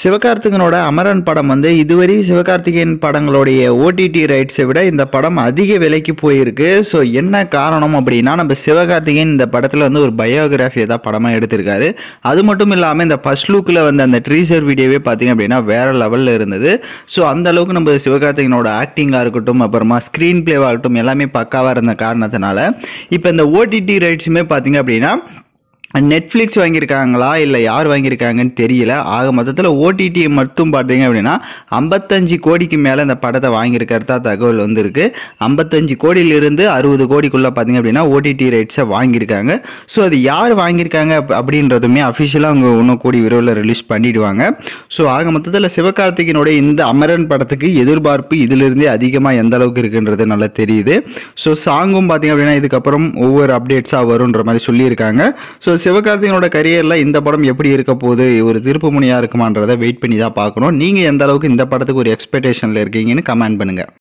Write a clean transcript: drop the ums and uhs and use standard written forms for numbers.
சிவகார்த்திகேயனோட அமரன் படம் வந்து இதுவரை சிவகார்த்திகேயன் படங்களுடைய ஓடிடி ரைட்ஸை விட இந்த படம் அதிக விலைக்கு போயிருக்கு. ஸோ என்ன காரணம் அப்படின்னா, நம்ம சிவகார்த்திகேயன் இந்த படத்தில் வந்து ஒரு பயோகிராஃபியை தான் படமாக எடுத்திருக்காரு. அது மட்டும் இல்லாமல் இந்த ஃபர்ஸ்ட் லுக்கில் வந்து அந்த ட்ரீசர் வீடியோவே பார்த்தீங்க அப்படின்னா வேற லெவலில் இருந்தது. ஸோ அந்த அளவுக்கு நம்ம சிவகார்த்திகேயனோட ஆக்டிங்காக இருக்கட்டும், அப்புறமா ஸ்க்ரீன் பிளேவாக இருக்கட்டும் எல்லாமே பக்காவாக இருந்த காரணத்தினால இப்போ இந்த ஓடிடி ரைட்ஸுமே பார்த்தீங்க அப்படின்னா நெட்ஃப்ளிக்ஸ் வாங்கியிருக்காங்களா இல்லை யார் வாங்கியிருக்காங்கன்னு தெரியல. ஆக மொத்தத்தில் ஓடிடியை மட்டும் பார்த்தீங்க அப்படின்னா 55 கோடிக்கு மேலே இந்த படத்தை வாங்கியிருக்கிறதா தகவல் வந்திருக்கு. 55 கோடியிலிருந்து 60 கோடிக்குள்ளே பார்த்தீங்க அப்படின்னா ஓடிடி ரைட்ஸை வாங்கியிருக்காங்க. ஸோ அது யார் வாங்கியிருக்காங்க அப்படின்றதுமே அஃபிஷியலாக அவங்க இன்னும் கூடி விரைவில் ரிலீஸ் பண்ணிடுவாங்க. ஸோ ஆக மொத்தத்தில் சிவகார்த்திகேயனோட இந்த அமரன் படத்துக்கு எதிர்பார்ப்பு இதிலிருந்தே அதிகமாக எந்த அளவுக்கு இருக்குன்றது நல்லா தெரியுது. ஸோ சாங்கும் பார்த்தீங்க அப்படின்னா இதுக்கப்புறம் ஒவ்வொரு அப்டேட்ஸாக வரும்ன்ற மாதிரி சொல்லியிருக்காங்க. ஸோ சிவகார்த்திகேயனோட கரியரில் இந்த படம் எப்படி இருக்க போகுது, ஒரு திருப்பு முனையாக இருக்குமான்றதை வெயிட் பண்ணி தான் பார்க்கணும். நீங்கள் எந்த அளவுக்கு இந்த படத்துக்கு ஒரு எக்ஸ்பெக்டேஷனில் இருக்கீங்கன்னு கமெண்ட் பண்ணுங்கள்.